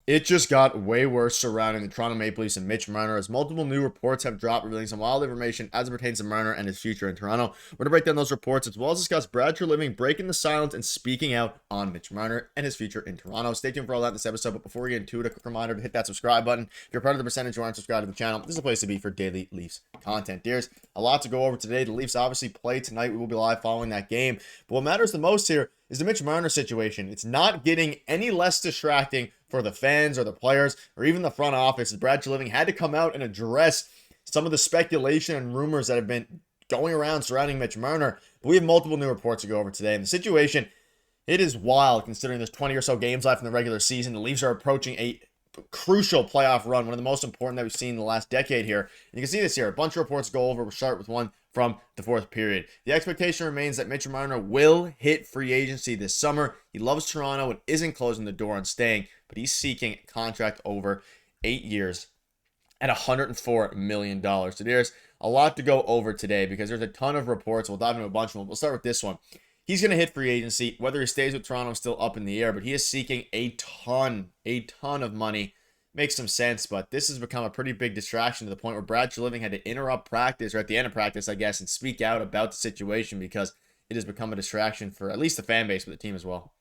It just got way worse surrounding the Toronto Maple Leafs and Mitch Marner as multiple new reports have dropped revealing some wild information as it pertains to Marner and his future in Toronto. We're going to break down those reports as well as discuss Brad Treliving breaking the silence and speaking out on Mitch Marner and his future in Toronto. Stay tuned for all that in this episode, but before we get into it, a quick reminder to hit that subscribe button. If you're part of the percentage who aren't subscribed to the channel, this is the place to be for daily Leafs content. Dears, a lot to go over today. The Leafs obviously play tonight. We will be live following that game. But what matters the most here is the Mitch Marner situation. It's not getting any less distracting for the fans or the players or even the front office, as Brad Treliving had to come out and address some of the speculation and rumors that have been going around surrounding Mitch Marner. But we have multiple new reports to go over today. And the situation, it is wild considering there's 20 or so games left in the regular season. The Leafs are approaching a crucial playoff run, one of the most important that we've seen in the last decade here. And you can see this here. A bunch of reports go over. We'll start with one from the fourth period. The expectation remains that Mitch Marner will hit free agency this summer. He loves Toronto and isn't closing the door on staying, but he's seeking a contract over 8 years at $104 million. So there's a lot to go over today because there's a ton of reports. We'll dive into a bunch of them. We'll start with this one. He's going to hit free agency. Whether he stays with Toronto is still up in the air, but he is seeking a ton of money. Makes some sense, but this has become a pretty big distraction to the point where Brad Treliving had to interrupt practice, or at the end of practice, I guess, and speak out about the situation because it has become a distraction for at least the fan base, but the team as well.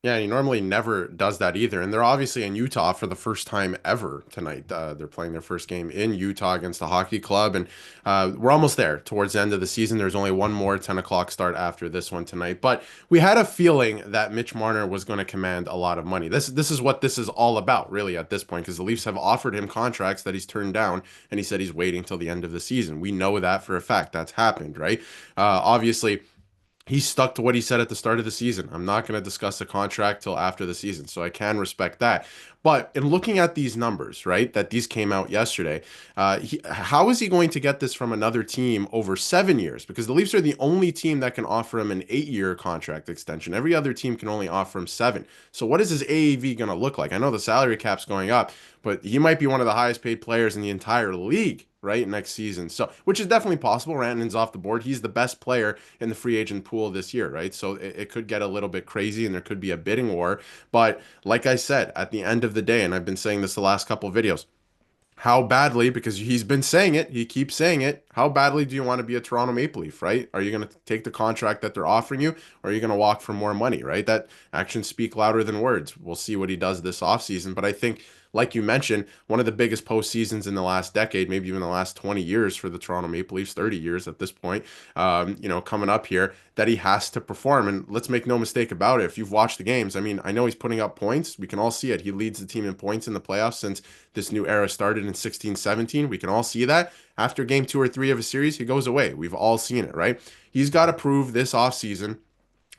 Yeah, he normally never does that either. And they're obviously in Utah for the first time ever tonight. They're playing their first game in Utah against the hockey club. And we're almost there towards the end of the season. There's only one more 10 o'clock start after this one tonight. But we had a feeling that Mitch Marner was going to command a lot of money. This is what this is all about, really, at this point, because the Leafs have offered him contracts that he's turned down. And he said he's waiting till the end of the season. We know that for a fact. That's happened, right? Obviously, he stuck to what he said at the start of the season. I'm not going to discuss the contract till after the season, so I can respect that. But in looking at these numbers, right, that these came out yesterday, how is he going to get this from another team over 7 years? Because the Leafs are the only team that can offer him an 8-year contract extension. Every other team can only offer him 7. So what is his AAV going to look like? I know the salary cap's going up, but he might be one of the highest paid players in the entire league, right, next season. So, which is definitely possible. Rantanen's off the board. He's the best player in the free agent pool this year, right? So it could get a little bit crazy and there could be a bidding war. But like I said, at the end of the day, and I've been saying this the last couple of videos, how badly, because he's been saying it, he keeps saying it, how badly do you want to be a Toronto Maple Leaf, right? Are you going to take the contract that they're offering you, or are you going to walk for more money, right? That actions speak louder than words. We'll see what he does this offseason. But I think, like you mentioned, one of the biggest postseasons in the last decade, maybe even the last 20 years for the Toronto Maple Leafs, 30 years at this point, coming up here, that he has to perform. And let's make no mistake about it. If you've watched the games, I mean, I know he's putting up points. We can all see it. He leads the team in points in the playoffs since this new era started in 16-17. We can all see that. After game 2 or 3 of a series, he goes away. We've all seen it, right? He's got to prove this offseason,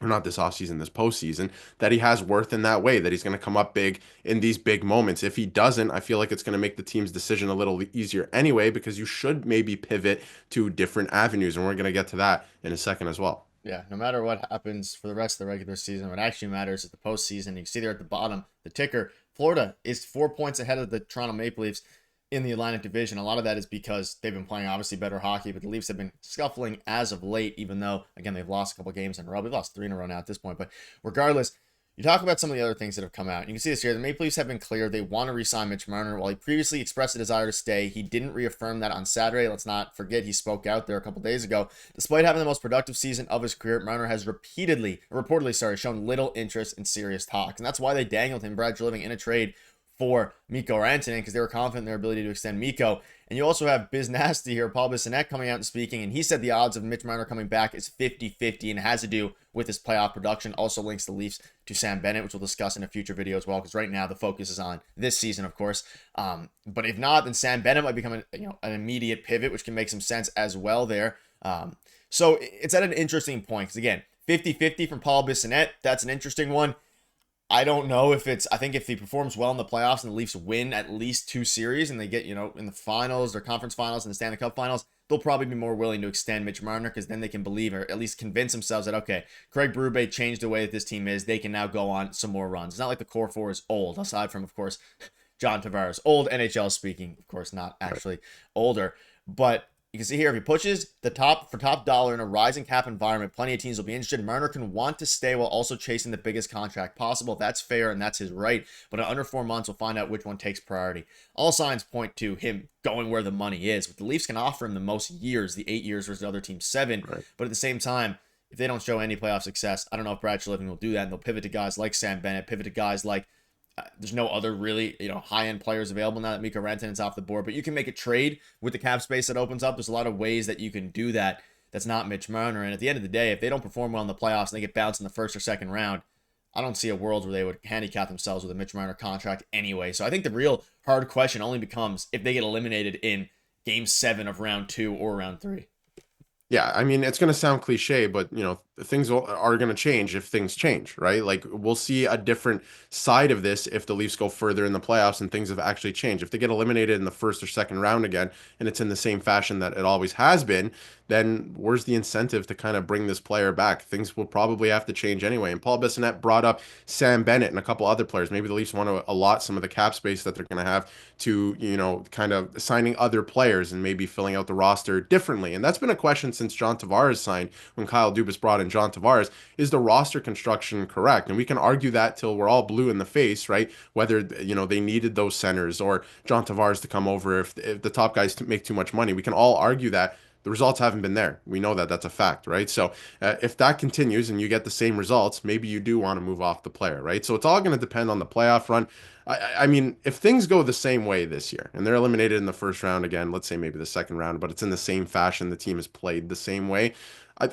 or not this offseason, this postseason, that he has worth in that way, that he's going to come up big in these big moments. If he doesn't, I feel like it's going to make the team's decision a little easier anyway, because you should maybe pivot to different avenues. And we're going to get to that in a second as well. Yeah, no matter what happens for the rest of the regular season, what actually matters is the postseason. You can see there at the bottom, the ticker. Florida is 4 points ahead of the Toronto Maple Leafs in the Atlantic Division. A lot of that is because they've been playing obviously better hockey, but the Leafs have been scuffling as of late, even though, again, they've lost a couple games in a row. They've lost 3 in a row now at this point. But regardless, you talk about some of the other things that have come out. You can see this here. The Maple Leafs have been clear. They want to re-sign Mitch Marner. While he previously expressed a desire to stay, he didn't reaffirm that on Saturday. Let's not forget he spoke out there a couple days ago. Despite having the most productive season of his career, Marner has reportedly shown little interest in serious talks. And that's why they dangled him, Brad Treliving, in a trade for Mikko Rantanen, because they were confident in their ability to extend Mikko. And you also have Biz Nasty here, Paul Bissonnette, coming out and speaking, and he said the odds of Mitch Marner coming back is 50-50, and it has to do with his playoff production. Also links the Leafs to Sam Bennett, which we'll discuss in a future video as well, because right now the focus is on this season, of course. But if not, then Sam Bennett might become an immediate pivot, which can make some sense as well there. So it's at an interesting point, because again, 50-50 from Paul Bissonnette, that's an interesting one. I don't know if I think if he performs well in the playoffs and the Leafs win at least 2 series and they get, in the finals or conference finals and the Stanley Cup finals, they'll probably be more willing to extend Mitch Marner, because then they can believe, or at least convince themselves that, okay, Craig Berube changed the way that this team is. They can now go on some more runs. It's not like the core 4 is old, aside from, of course, John Tavares. Old NHL speaking, of course, not actually older. But You can see here, if he pushes the top for top dollar in a rising cap environment, plenty of teams will be interested. Marner can want to stay while also chasing the biggest contract possible. That's fair and that's his right. But in under 4 months, we'll find out which one takes priority. All signs point to him going where the money is. But the Leafs can offer him the most years, the 8 years versus the other team's 7. Right. But at the same time, if they don't show any playoff success, I don't know if Brad Treliving will do that. And they'll pivot to guys like Sam Bennett, pivot to guys like there's no other really, high-end players available now that Mikko Rantanen's off the board. But you can make a trade with the cap space that opens up. There's a lot of ways that you can do that. That's not Mitch Marner. And at the end of the day, if they don't perform well in the playoffs and they get bounced in the first or second round, I don't see a world where they would handicap themselves with a Mitch Marner contract anyway. So I think the real hard question only becomes if they get eliminated in Game 7 of Round 2 or Round 3. Yeah, I mean, it's going to sound cliche, but things are going to change if things change, right? Like we'll see a different side of this if the Leafs go further in the playoffs and things have actually changed. If they get eliminated in the first or second round again, and it's in the same fashion that it always has been, then where's the incentive to kind of bring this player back? Things will probably have to change anyway. And Paul Bissonnette brought up Sam Bennett and a couple other players. Maybe the Leafs want to allot some of the cap space that they're going to have to, kind of signing other players and maybe filling out the roster differently. And that's been a question since John Tavares signed when Kyle Dubas brought in John Tavares. Is the roster construction correct? And we can argue that till we're all blue in the face, right? Whether, they needed those centers or John Tavares to come over if the top guys make too much money. We can all argue that. The results haven't been there. We know that that's a fact, right? So if that continues and you get the same results, maybe you do want to move off the player, right? So it's all going to depend on the playoff run. I mean, if things go the same way this year and they're eliminated in the first round again, let's say maybe the second round, but it's in the same fashion, the team has played the same way.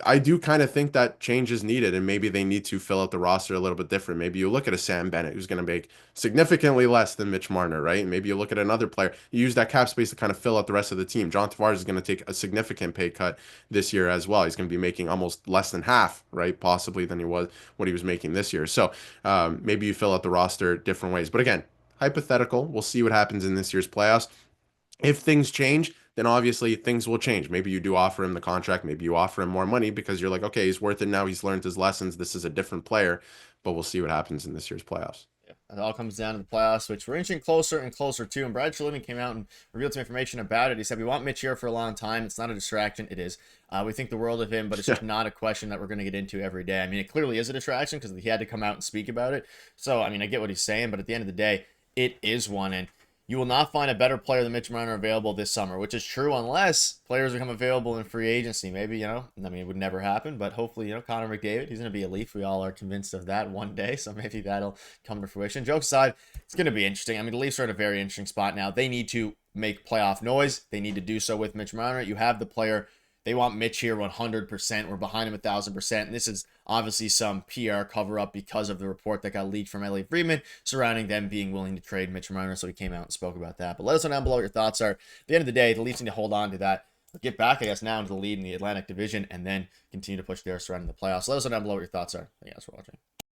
I do kind of think that change is needed, and maybe they need to fill out the roster a little bit different. Maybe you look at a Sam Bennett who's going to make significantly less than Mitch Marner, right? And maybe you look at another player, you use that cap space to kind of fill out the rest of the team. John Tavares is going to take a significant pay cut this year as well. He's going to be making almost less than half, right? Possibly than what he was making this year. So maybe you fill out the roster different ways. But again, hypothetical. We'll see what happens in this year's playoffs. If things change, then obviously things will change. Maybe you do offer him the contract. Maybe you offer him more money because you're like, okay, he's worth it now. He's learned his lessons. This is a different player. But we'll see what happens in this year's playoffs. Yeah, it all comes down to the playoffs, which we're inching closer and closer to. And Brad Treliving came out and revealed some information about it. He said, we want Mitch here for a long time. It's not a distraction. It is. We think the world of him, but it's just not a question that we're going to get into every day. I mean, it clearly is a distraction because he had to come out and speak about it. So, I mean, I get what he's saying, but at the end of the day, it is one. And you will not find a better player than Mitch Marner available this summer, which is true unless players become available in free agency. Maybe, I mean, it would never happen, but hopefully, Connor McDavid, he's going to be a Leaf. We all are convinced of that one day, so maybe that'll come to fruition. Jokes aside, it's going to be interesting. I mean, the Leafs are at a very interesting spot now. They need to make playoff noise. They need to do so with Mitch Marner. You have the player. They want Mitch here 100%. We're behind him 1,000%. And this is obviously some PR cover-up because of the report that got leaked from Ellie Friedman surrounding them being willing to trade Mitch Marner. So he came out and spoke about that. But let us know down below what your thoughts are. At the end of the day, the Leafs need to hold on to that. Get back, I guess, now into the lead in the Atlantic Division and then continue to push there surrounding the playoffs. Let us know down below what your thoughts are. Thank you guys for watching.